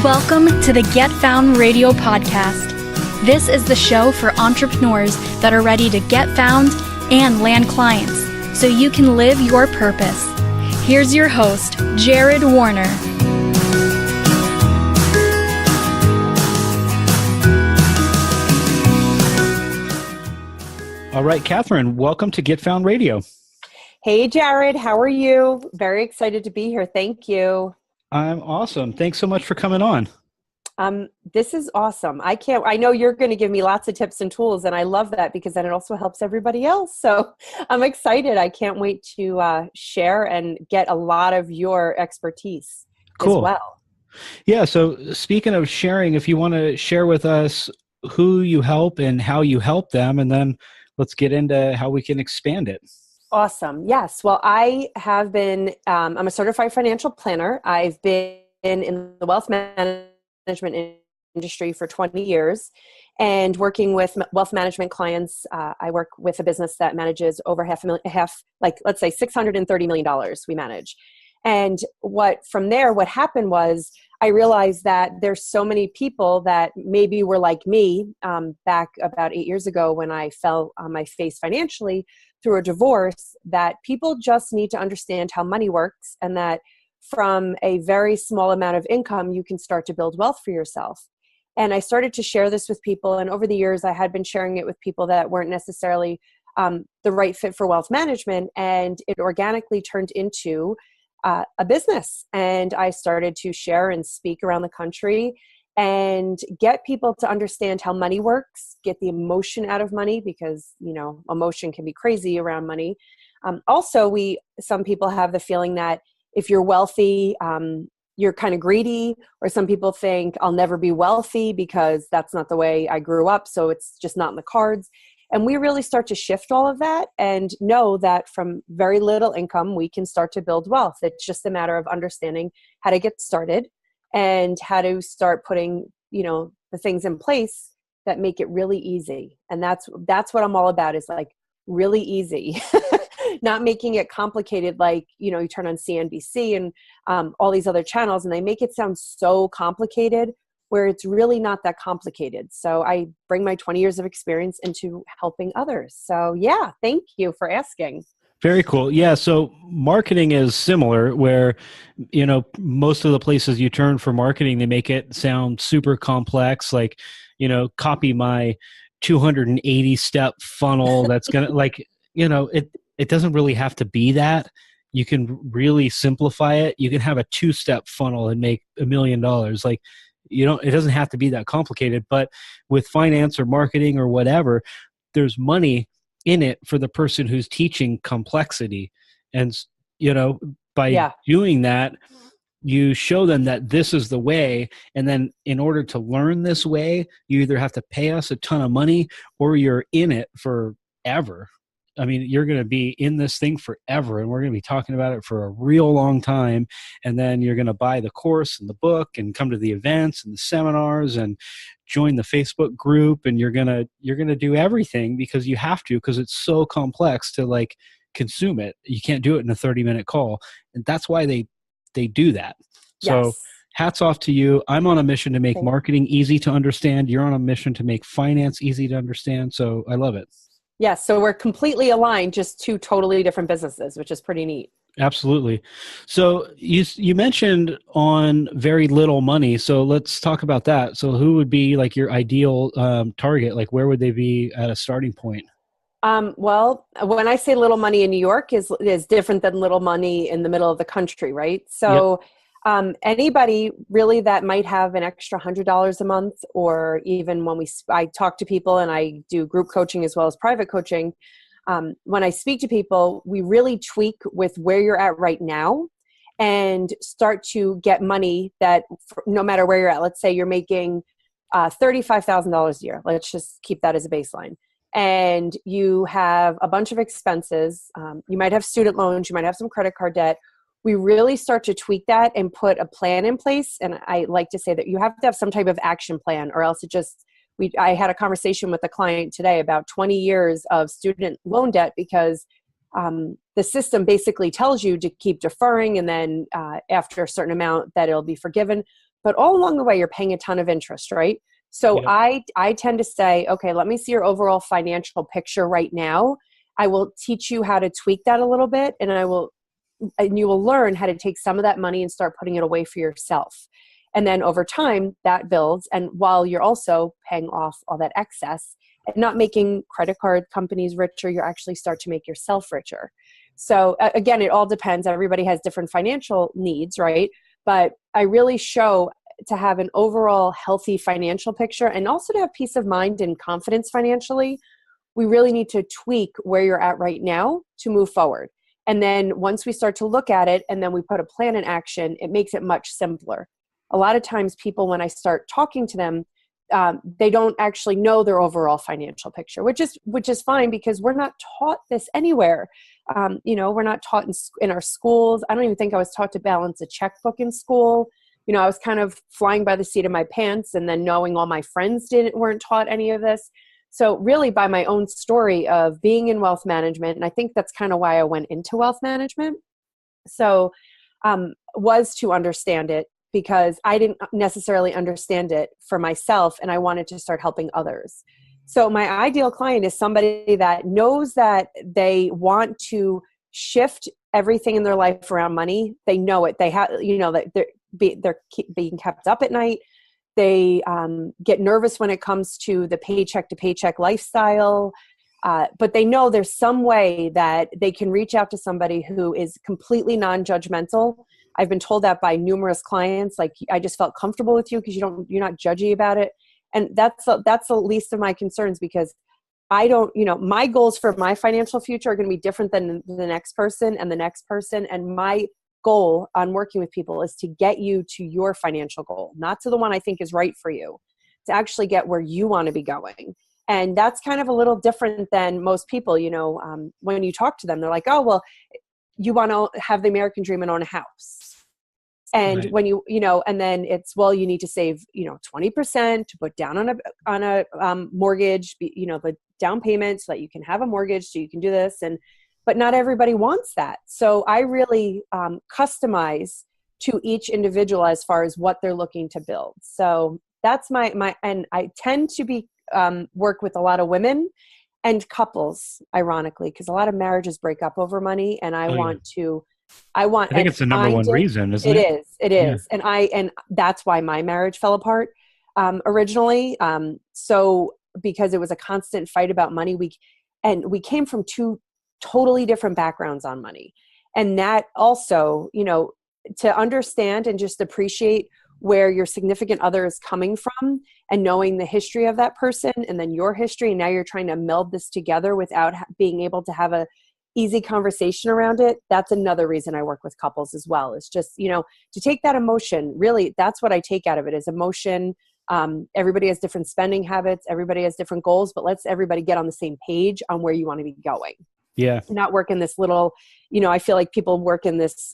Welcome to the Get Found Radio podcast. This is the show for entrepreneurs that are ready to get found and land clients so you can live your purpose. Here's your host, Jared Warner. All right, Katherine, welcome to Get Found Radio. Hey, Jared, how are you? Very excited to be here. Thank you. I'm awesome. Thanks so much for coming on. This is awesome. I know you're going to give me lots of tips and tools, and I love that because then it also helps everybody else. So I'm excited. I can't wait to share and get a lot of your expertise as well. Yeah. So speaking of sharing, if you want to share with us who you help and how you help them, and then let's get into how we can expand it. Awesome. Yes. Well, I have been, I'm a certified financial planner. I've been in the wealth management industry for 20 years and working with wealth management clients. I work with a business that manages over let's say $630 million we manage. And what happened was I realized that there's so many people that maybe were like me back about 8 years ago when I fell on my face financially through a divorce, that people just need to understand how money works and that from a very small amount of income, you can start to build wealth for yourself. And I started to share this with people. And over the years, I had been sharing it with people that weren't necessarily the right fit for wealth management. And it organically turned into a business. And I started to share and speak around the country and get people to understand how money works, get the emotion out of money because, emotion can be crazy around money. Also, some people have the feeling that if you're wealthy, you're kind of greedy, or some people think I'll never be wealthy because that's not the way I grew up. So it's just not in the cards. And we really start to shift all of that and know that from very little income, we can start to build wealth. It's just a matter of understanding how to get started and how to start putting, the things in place that make it really easy. And that's what I'm all about, is like really easy, not making it complicated. Like, you turn on CNBC and all these other channels and they make it sound so complicated, where it's really not that complicated. So I bring my 20 years of experience into helping others. So yeah, thank you for asking. Very cool. Yeah. So marketing is similar where, most of the places you turn for marketing, they make it sound super complex, like, copy my 280 step funnel. That's going to it doesn't really have to be that. You can really simplify it. You can have a 2-step funnel and make $1 million. Like, it doesn't have to be that complicated, but with finance or marketing or whatever, there's money in it for the person who's teaching complexity. And, by doing that, you show them that this is the way. And then in order to learn this way, you either have to pay us a ton of money or you're in it forever. I mean, you're going to be in this thing forever, and we're going to be talking about it for a real long time. And then you're going to buy the course and the book and come to the events and the seminars and join the Facebook group. And you're going to do everything because you have to, because it's so complex to consume it. You can't do it in a 30-minute call. And that's why they do that. So Yes. Hats off to you. I'm on a mission to make marketing easy to understand. You're on a mission to make finance easy to understand. So I love it. Yes, so we're completely aligned, just two totally different businesses, which is pretty neat. Absolutely. So you mentioned on very little money. So let's talk about that. So who would be your ideal target? Like, where would they be at a starting point? Well, when I say little money in New York is different than little money in the middle of the country, right? So anybody really that might have an extra $100 a month, or even I talk to people and I do group coaching as well as private coaching. When I speak to people, we really tweak with where you're at right now and start to get money that no matter where you're at, let's say you're making $35,000 a year. Let's just keep that as a baseline. And you have a bunch of expenses. You might have student loans. You might have some credit card debt. We really start to tweak that and put a plan in place. And I like to say that you have to have some type of action plan, or else I had a conversation with a client today about 20 years of student loan debt because the system basically tells you to keep deferring, and then after a certain amount that it'll be forgiven. but all along the way, you're paying a ton of interest, right? So Yep. I tend to say, okay, let me see your overall financial picture right now. I will teach you how to tweak that a little bit, and you will learn how to take some of that money and start putting it away for yourself. And then over time that builds. And while you're also paying off all that excess and not making credit card companies richer, you actually start to make yourself richer. So again, it all depends. Everybody has different financial needs, right? But I really show to have an overall healthy financial picture and also to have peace of mind and confidence financially. We really need to tweak where you're at right now to move forward. And then once we start to look at it and then we put a plan in action, it makes it much simpler. A lot of times people, when I start talking to them, they don't actually know their overall financial picture, which is fine because we're not taught this anywhere. We're not taught in our schools. I don't even think I was taught to balance a checkbook in school. I was kind of flying by the seat of my pants, and then knowing all my friends weren't taught any of this. So really by my own story of being in wealth management, and I think that's kind of why I went into wealth management. So was to understand it because I didn't necessarily understand it for myself, and I wanted to start helping others. So my ideal client is somebody that knows that they want to shift everything in their life around money. They know it. They have, that they're being kept up at night. They get nervous when it comes to the paycheck to paycheck lifestyle. But they know there's some way that they can reach out to somebody who is completely non-judgmental. I've been told that by numerous clients, like, I just felt comfortable with you because you're not judgy about it. And that's the least of my concerns, because I don't, my goals for my financial future are going to be different than the next person and the next person. And my goal on working with people is to get you to your financial goal, not to the one I think is right for you, to actually get where you want to be going. And that's kind of a little different than most people. When you talk to them, they're like, oh, well, you want to have the American dream and own a house. And Right. when and then it's, well, you need to save, 20% to put down on a mortgage, the down payment so that you can have a mortgage, so you can do this. But not everybody wants that. So I really customize to each individual as far as what they're looking to build. So that's and I tend to work with a lot of women and couples, ironically, because a lot of marriages break up over money, and I think it's the number one reason, isn't it? It is. And that's why my marriage fell apart originally. So because it was a constant fight about money, we came from two totally different backgrounds on money. And that also, to understand and just appreciate where your significant other is coming from and knowing the history of that person and then your history. And now you're trying to meld this together without being able to have a easy conversation around it. That's another reason I work with couples as well. It's just, to take that emotion, really, that's what I take out of it, is emotion. Everybody has different spending habits. Everybody has different goals, but let's everybody get on the same page on where you want to be going. Yeah. Not work in this little, I feel like people work in this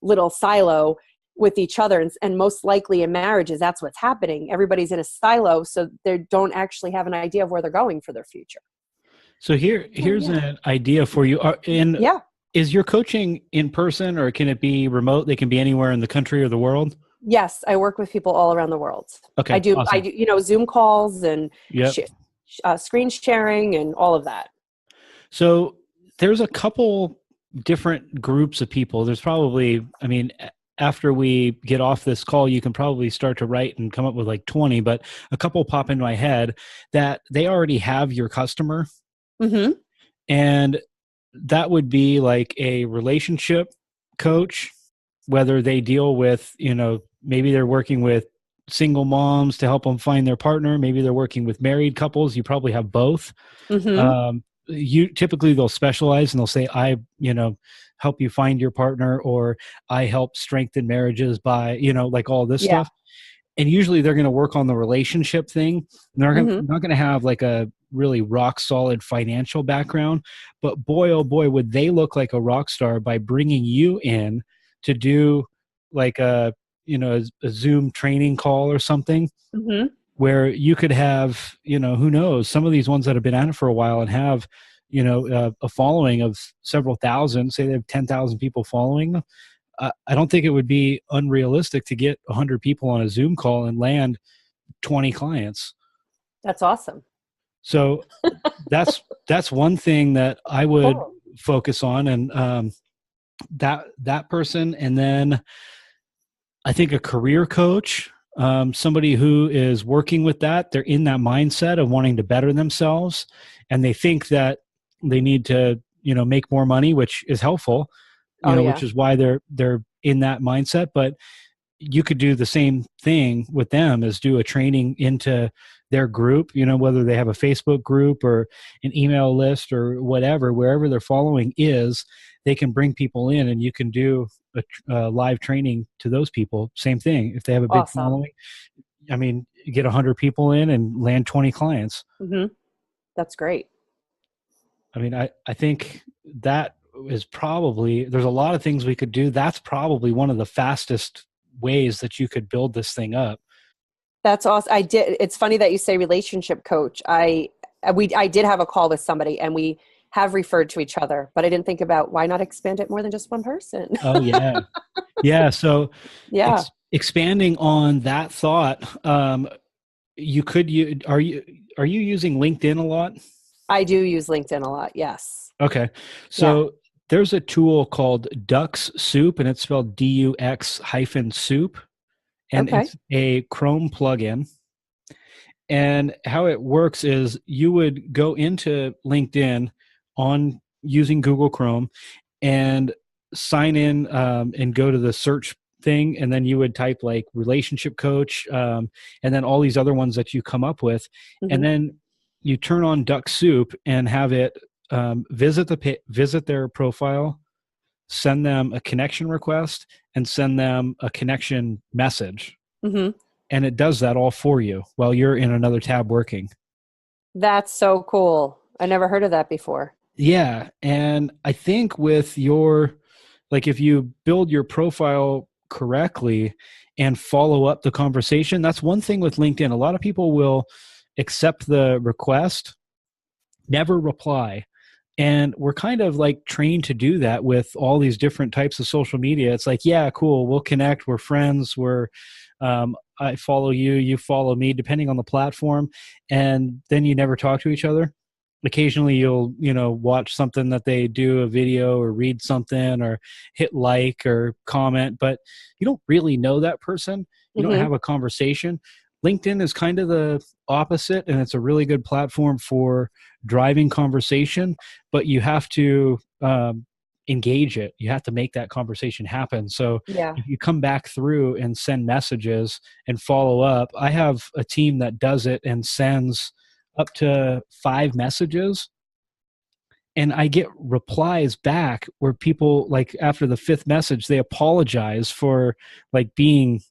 little silo with each other. And most likely in marriages, that's what's happening. Everybody's in a silo, so they don't actually have an idea of where they're going for their future. So here's an idea for you. Is your coaching in person, or can it be remote? They can be anywhere in the country or the world? Yes, I work with people all around the world. Okay. I do, Awesome. Zoom calls and Yep. Screen sharing and all of that. So there's a couple different groups of people. There's probably, after we get off this call, you can probably start to write and come up with like 20, but a couple pop into my head that they already have your customer. Mm-hmm. And that would be like a relationship coach, whether they deal with, maybe they're working with single moms to help them find their partner. Maybe they're working with married couples. You probably have both. Mm-hmm. Typically they'll specialize and they'll say, I, help you find your partner, or I help strengthen marriages by, like all this stuff. And usually they're going to work on the relationship thing. They're not going to have like a really rock solid financial background, but boy, oh boy, would they look like a rock star by bringing you in to do like a Zoom training call or something. Mm-hmm. Where you could have, who knows, some of these ones that have been at it for a while and have, a following of several thousand, say they have 10,000 people following them. I don't think it would be unrealistic to get 100 people on a Zoom call and land 20 clients. That's awesome. So that's one thing that I would Cool. focus on, and that person, and then I think a career coach, somebody who is working with that. They're in that mindset of wanting to better themselves, and they think that they need to, make more money, which is helpful, Oh, yeah. which is why they're in that mindset. But you could do the same thing with them, as do a training into their group, whether they have a Facebook group or an email list or whatever, wherever their following is, they can bring people in, and you can do a live training to those people. Same thing. If they have a big Awesome. following, I mean, get 100 people in and land 20 clients. Mm-hmm. That's great. I mean, I think that is probably, there's a lot of things we could do. That's probably one of the fastest ways that you could build this thing up. That's awesome. It's funny that you say relationship coach. I did have a call with somebody, and we have referred to each other, but I didn't think about why not expand it more than just one person. Oh yeah. Yeah. So Yeah. expanding on that thought, are you using LinkedIn a lot? I do use LinkedIn a lot. Yes. Okay. So there's a tool called Dux-Soup, and it's spelled DUX-soup. And Okay. it's a Chrome plugin. And how it works is you would go into LinkedIn on using Google Chrome and sign in, and go to the search thing. And then you would type like relationship coach, and then all these other ones that you come up with. Mm-hmm. And then you turn on Dux-Soup and have it visit their profile, send them a connection request, and send them a connection message. Mm-hmm. And it does that all for you while you're in another tab working. That's so cool. I never heard of that before. Yeah. And I think with if you build your profile correctly and follow up the conversation, that's one thing with LinkedIn. A lot of people will accept the request, never reply. And we're kind of like trained to do that with all these different types of social media. It's like, yeah, cool, we'll connect, we're friends, I follow you, you follow me, depending on the platform. And then you never talk to each other. Occasionally you'll, watch something that they do, a video, or read something, or hit like or comment, but you don't really know that person. You don't Mm-hmm. have a conversation. LinkedIn is kind of the opposite, and it's a really good platform for driving conversation, but you have to engage it. You have to make that conversation happen. So Yeah. if you come back through and send messages and follow up, I have a team that does it and sends up to 5 messages. And I get replies back where people, like after the 5th message, they apologize for like being,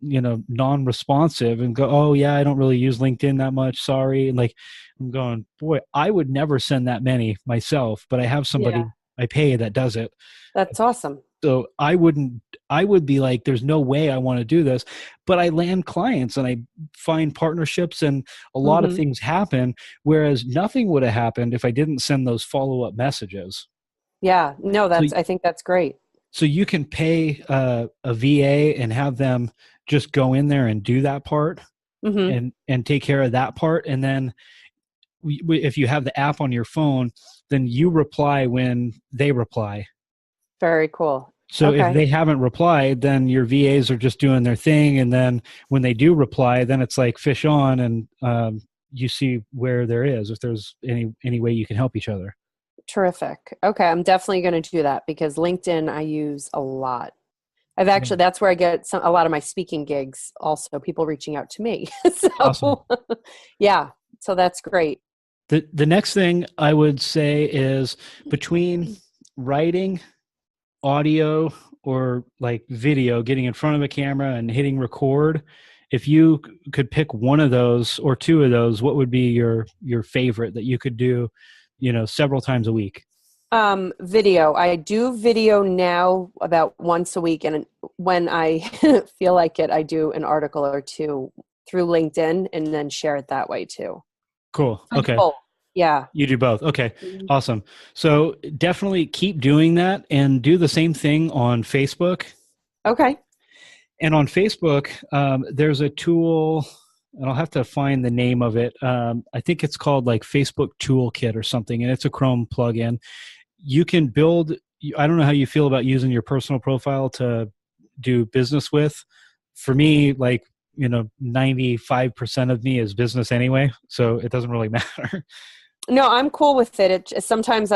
non-responsive and go, oh yeah, I don't really use LinkedIn that much. Sorry. And like, I'm going, boy, I would never send that many myself, but I have somebody I pay that does it. That's awesome. So I would be like, there's no way I want to do this, but I land clients and I find partnerships, and a lot of Mm-hmm. things happen, whereas nothing would have happened if I didn't send those follow-up messages. Yeah. No, I think that's great. So you can pay a VA and have them just go in there and do that part, Mm-hmm. and take care of that part. And then if you have the app on your phone, then you reply when they reply. Very cool. So if Okay. they haven't replied, then your VAs are just doing their thing. And then when they do reply, then it's like fish on, and you see where there is, if there's any way you can help each other. Terrific. Okay. I'm definitely going to do that, because LinkedIn I use a lot. That's where I get a lot of my speaking gigs, also people reaching out to me. So Awesome. yeah, so that's great. The next thing I would say is, between writing, audio, or like video, getting in front of a camera and hitting record, if you could pick one of those or 2 of those, what would be your favorite that you could do, several times a week? Video. I do video now about once a week, and when I feel like it, I do an article or 2 through LinkedIn and then share it that way too. Cool. Okay. Both. Yeah. You do both. Okay. Mhm. Awesome. So definitely keep doing that, and do the same thing on Facebook. Okay. And on Facebook, there's a tool, and I'll have to find the name of it. I think it's called like Facebook Toolkit or something, and it's a Chrome plugin. You can build, I don't know how you feel about using your personal profile to do business with. For me, like, 95% of me is business anyway, so it doesn't really matter. No, I'm cool with it. Sometimes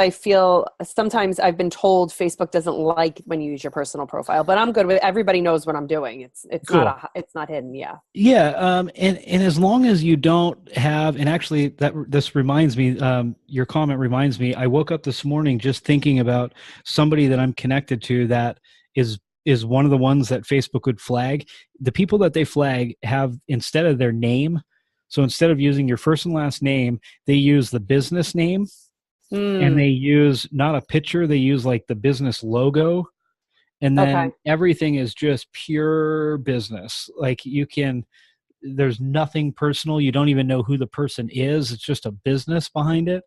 sometimes I've been told Facebook doesn't like when you use your personal profile, but I'm good with it. Everybody knows what I'm doing. Cool. It's not hidden. Yeah. Yeah, and as long as you don't have, and actually this reminds me, your comment reminds me. I woke up this morning just thinking about somebody that I'm connected to that is one of the ones that Facebook would flag. The people that they flag have, instead of their name, so instead of using your first and last name, they use the business name, and they use not a picture. They use like the business logo. And then Okay. everything is just pure business. Like there's nothing personal. You don't even know who the person is. It's just a business behind it.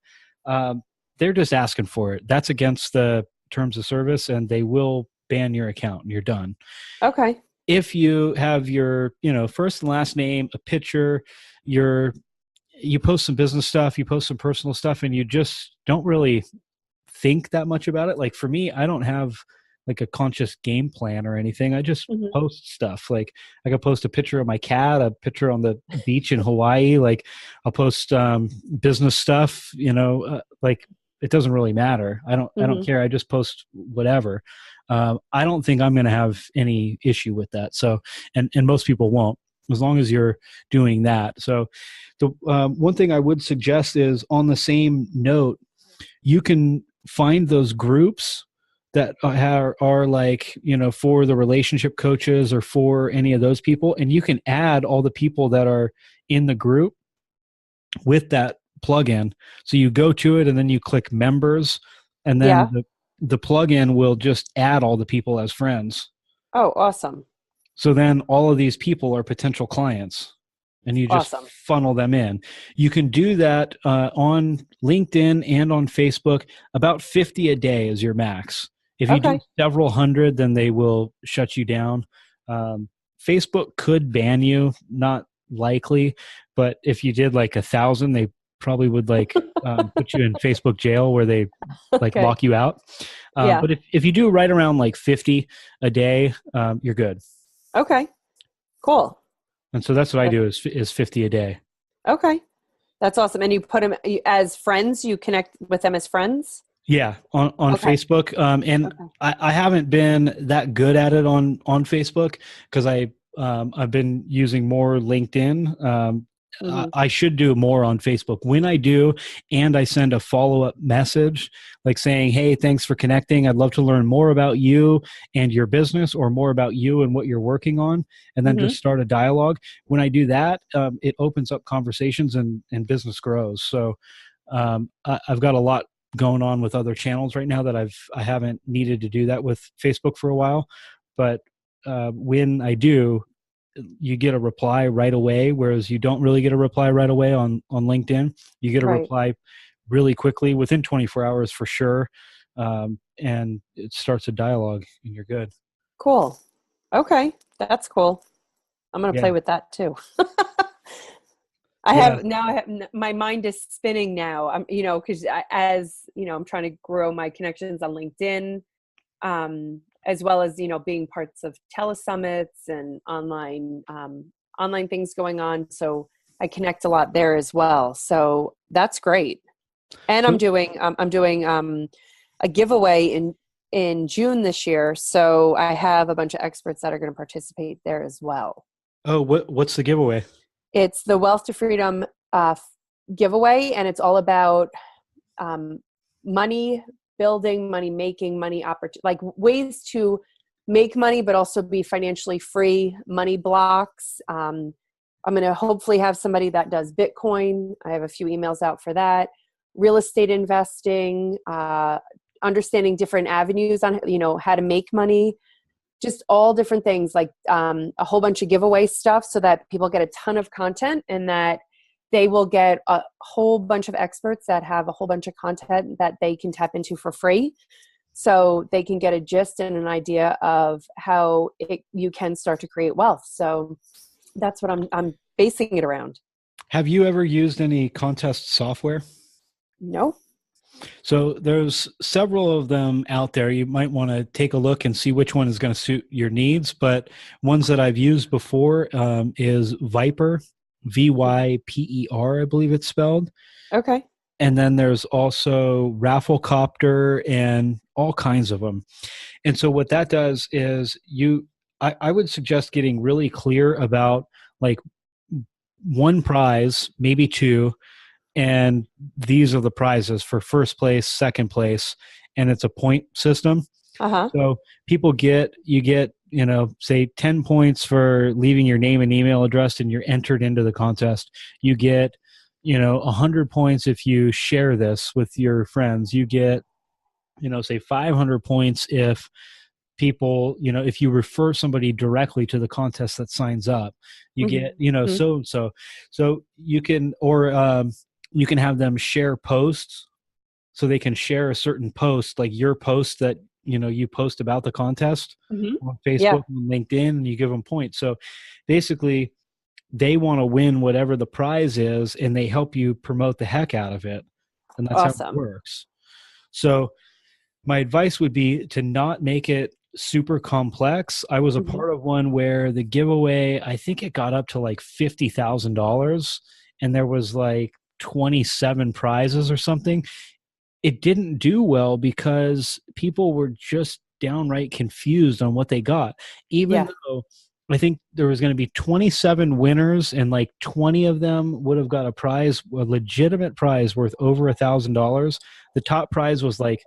They're just asking for it. That's against the terms of service, and they will ban your account and you're done. Okay. If you have your, first and last name, a picture, you post some business stuff, you post some personal stuff, and you just don't really think that much about it. Like for me, I don't have like a conscious game plan or anything. I just Mhm. post stuff. Like I could post a picture of my cat, a picture on the beach in Hawaii. Like I'll post business stuff, like it doesn't really matter. I don't Mhm. care. I just post whatever. I don't think I'm going to have any issue with that. So, and most people won't, as long as you're doing that. So the one thing I would suggest is, on the same note, you can find those groups that are like, for the relationship coaches or for any of those people, and you can add all the people that are in the group with that plugin. So you go to it and then you click members, and then Yeah. the plugin will just add all the people as friends. Oh, awesome. So then all of these people are potential clients, and you just Awesome. funnel them in. You can do that on LinkedIn and on Facebook. About 50 a day is your max. If you do Okay. several hundred, then they will shut you down. Facebook could ban you, not likely, but if you did like 1,000, they probably would like put you in Facebook jail, where they like Okay. lock you out. Yeah. But if you do right around like 50 a day, you're good. Okay. Cool. And so that's what I do is 50 a day. Okay. That's awesome. And you put them as friends, you connect with them as friends? Yeah, on Okay. Facebook. And Okay. I haven't been that good at it on Facebook, because I've been using more LinkedIn. Mm-hmm. I should do more on Facebook. When I do, and I send a follow-up message like saying, hey, thanks for connecting. I'd love to learn more about you and your business, or more about you and what you're working on, and then Mm-hmm. just start a dialogue. When I do that, it opens up conversations, and business grows. So I've got a lot going on with other channels right now that I haven't needed to do that with Facebook for a while. But when I do, you get a reply right away, whereas you don't really get a reply right away on LinkedIn. You get a Right. reply really quickly, within 24 hours for sure, and it starts a dialogue, and you're good. Cool. Okay. That's cool. I'm going to play Yeah, with that too. yeah. My mind is spinning now. Because as you know, I'm trying to grow my connections on LinkedIn, as well as, being parts of telesummits and online things going on. So I connect a lot there as well. So that's great. And I'm So, doing a giveaway in June this year. So I have a bunch of experts that are going to participate there as well. oh, what's the giveaway? It's the Wealth to Freedom giveaway, and it's all about money building, money making, money opportunity, like ways to make money, but also be financially free, money blocks. I'm going to hopefully have somebody that does Bitcoin. I have a few emails out for that. Real estate investing, understanding different avenues on, how to make money, just all different things, like a whole bunch of giveaway stuff, so that people get a ton of content, and that they will get a whole bunch of experts that have a whole bunch of content that they can tap into for free. so they can get a gist and an idea of how you can start to create wealth. So that's what I'm basing it around. Have you ever used any contest software? No. So there's several of them out there. You might want to take a look and see which one is going to suit your needs. But ones that I've used before is Viper, Vyper, I believe it's spelled. Okay. And then there's also Raffle Copter and all kinds of them. And so what that does is I would suggest getting really clear about like one prize, maybe two, and these are the prizes for first place, second place, and it's a point system. So you get, say 10 points for leaving your name and email address and you're entered into the contest. You get, 100 points if you share this with your friends. You get, say 500 points if people, if you refer somebody directly to the contest that signs up. You get, so and so. So you can, or you can have them share posts, so they can share a certain post, like your post that you post about the contest on Facebook and LinkedIn, and you give them points. So basically they want to win whatever the prize is, and they help you promote the heck out of it, and that's how it works. So my advice would be to not make it super complex. I was a part of one where the giveaway, I think it got up to like $50,000, and there was like 27 prizes or something. It didn't do well because people were just downright confused on what they got. Even though I think there was going to be 27 winners and like 20 of them would have got a prize, a legitimate prize worth over $1,000. The top prize was like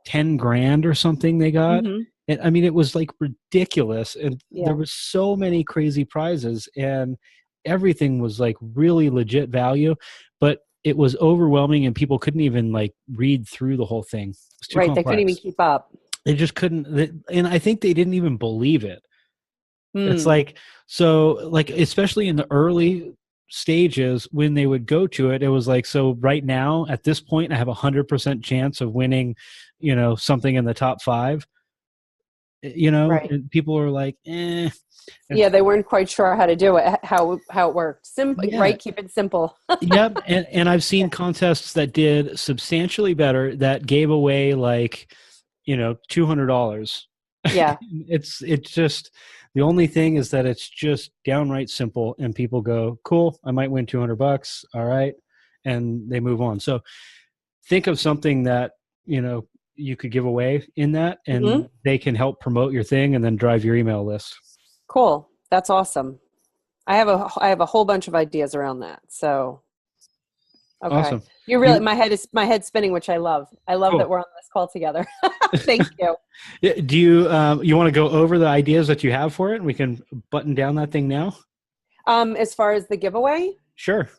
10 grand or something they got. And I mean, it was like ridiculous. And there was so many crazy prizes, and everything was like really legit value, but it was overwhelming and people couldn't even like read through the whole thing. It was too complex. They couldn't even keep up. They just couldn't. And I think they didn't even believe it. It's like, so like, especially in the early stages when they would go to it, it was like, so right now at this point, I have 100% chance of winning, something in the top 5, and people are like, eh. Yeah, they weren't quite sure how to do it, how it worked. Right? Keep it simple. Yep. And I've seen contests that did substantially better, that gave away like, $200. Yeah. It's just, the only thing is that it's just downright simple, and people go, cool, I might win $200. All right. And they move on. So think of something that, you could give away in that, and they can help promote your thing and then drive your email list. Cool. That's awesome. I have a whole bunch of ideas around that. So, okay. Awesome. You really, my head's spinning, which I love. I love that we're on this call together. Thank you. Do you want to go over the ideas that you have for it, and we can button down that thing now? As far as the giveaway? Sure.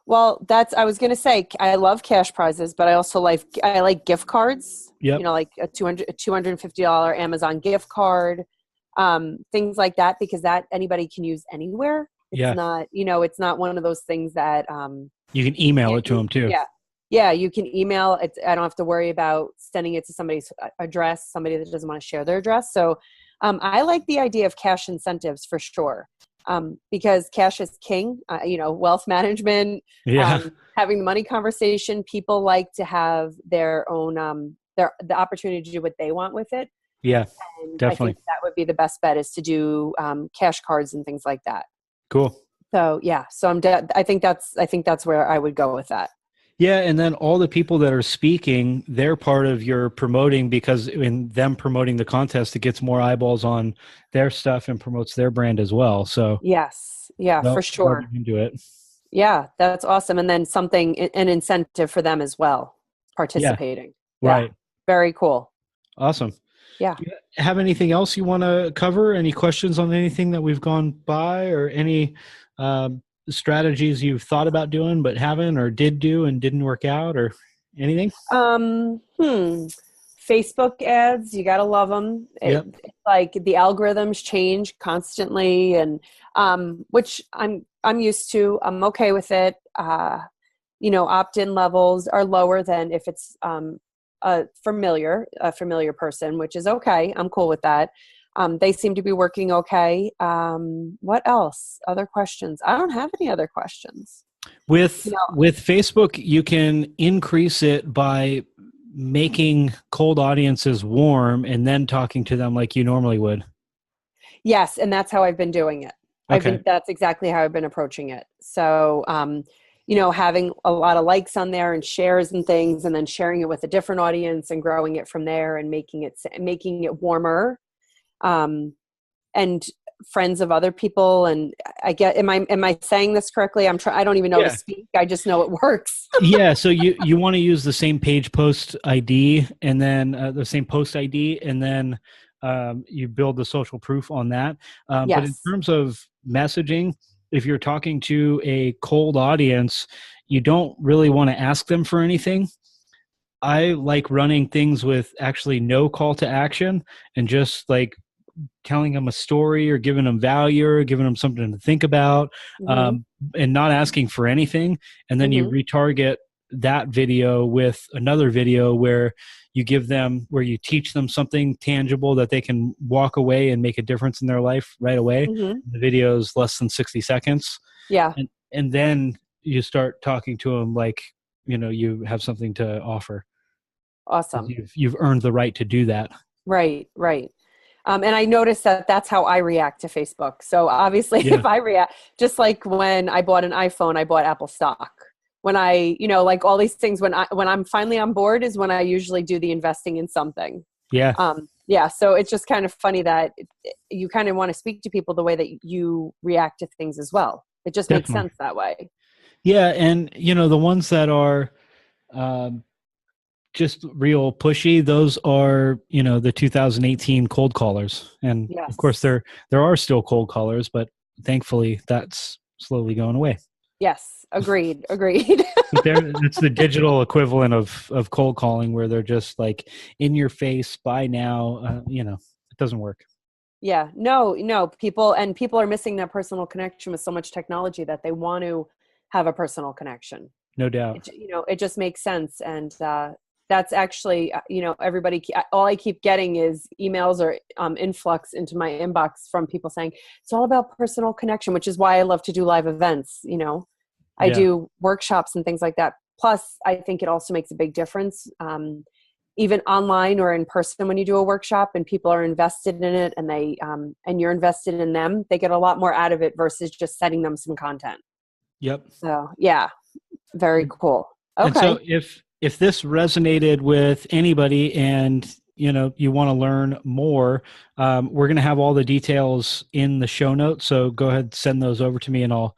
Well, I was going to say, I love cash prizes, but I like gift cards. Yep. Like a $250 Amazon gift card, things like that, because that anybody can use anywhere. It's not, it's not one of those things that you can email it to them too. Yeah, you can email it. I don't have to worry about sending it to somebody's address, somebody that doesn't want to share their address. So I like the idea of cash incentives for sure. Because cash is king, wealth management, having the money conversation. People like to have their own, the opportunity to do what they want with it. Yeah, and definitely. I think that would be the best bet, is to do cash cards and things like that. Cool. So so I think that's where I would go with that. Yeah, and then all the people that are speaking, they're part of your promoting, because in them promoting the contest, it gets more eyeballs on their stuff and promotes their brand as well. So for sure. Into it. Yeah, that's awesome. And then an incentive for them as well, participating. Yeah, right. Very cool. Awesome. Yeah. Do you have anything else you want to cover? Any questions on anything that we've gone by, or any strategies you've thought about doing but haven't, or did do and didn't work out, or anything? Facebook ads, you got to love them. Yep. Like the algorithms change constantly, and which I'm used to. I'm okay with it. Opt-in levels are lower than if it's a familiar person, which is okay. I'm cool with that. They seem to be working okay. What else? Other questions? I don't have any other questions. With Facebook, you can increase it by making cold audiences warm and then talking to them like you normally would. Yes, and that's how I've been doing it. Okay. That's exactly how I've been approaching it. So, having a lot of likes on there and shares and things, and then sharing it with a different audience and growing it from there and making it warmer, and friends of other people. And am I saying this correctly? I don't even know to speak. I just know it works. Yeah. So you want to use the same page post ID and then the same post ID, and then you build the social proof on that. Yes. But in terms of messaging, if you're talking to a cold audience, you don't really want to ask them for anything. I like running things with actually no call to action and just like telling them a story or giving them value or giving them something to think about, and not asking for anything. And then you retarget that video with another video where you teach them something tangible that they can walk away and make a difference in their life right away. The video is less than 60 seconds. Yeah. And then you start talking to them like, you have something to offer. Awesome. You've earned the right to do that. Right. And I noticed that that's how I react to Facebook. So obviously if I react, just like when I bought an iPhone, I bought Apple stock. When I, like all these things, when I'm finally on board is when I usually do the investing in something. Yeah. So it's just kind of funny that you kind of want to speak to people the way that you react to things as well. It just makes sense that way. Yeah. And, the ones that are just real pushy, those are, the 2018 cold callers. And of course there are still cold callers, but thankfully that's slowly going away. Yes. Agreed. It's the digital equivalent of cold calling, where they're just like in your face, buy now, it doesn't work. Yeah, no, people are missing that personal connection with so much technology that they want to have a personal connection. No doubt. It just makes sense. And, that's actually, everybody, all I keep getting is emails or influx into my inbox from people saying it's all about personal connection, which is why I love to do live events. I do workshops and things like that. Plus, I think it also makes a big difference, even online or in person, when you do a workshop and people are invested in it and and you're invested in them, they get a lot more out of it versus just sending them some content. Yep. So yeah, very cool. Okay. And so if this resonated with anybody and you want to learn more, we're going to have all the details in the show notes. So go ahead, send those over to me, and I'll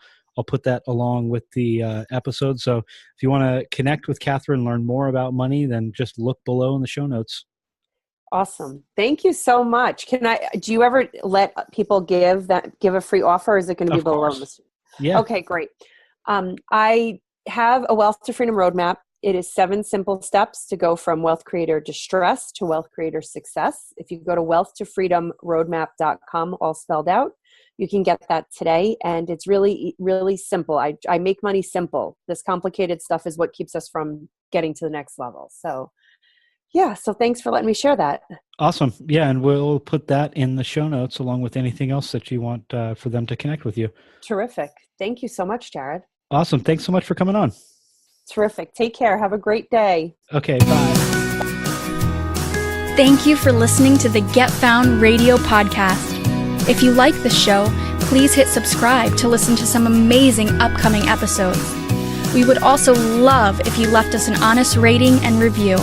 put that along with the episode. So if you want to connect with Katherine, learn more about money, then just look below in the show notes. Awesome. Thank you so much. Do you ever let people give a free offer, or is it going to be below? Yeah. Okay, great. I have a Wealth to Freedom roadmap. It is 7 simple steps to go from wealth creator distress to wealth creator success. If you go to wealthtofreedomroadmap.com, all spelled out, you can get that today. And it's really, really simple. I make money simple. This complicated stuff is what keeps us from getting to the next level. So yeah, so thanks for letting me share that. Awesome. Yeah, and we'll put that in the show notes along with anything else that you want for them to connect with you. Terrific. Thank you so much, Jared. Awesome. Thanks so much for coming on. Terrific. Take care. Have a great day. Okay, bye. Thank you for listening to the Get Found Radio podcast. If you like the show, please hit subscribe to listen to some amazing upcoming episodes. We would also love if you left us an honest rating and review.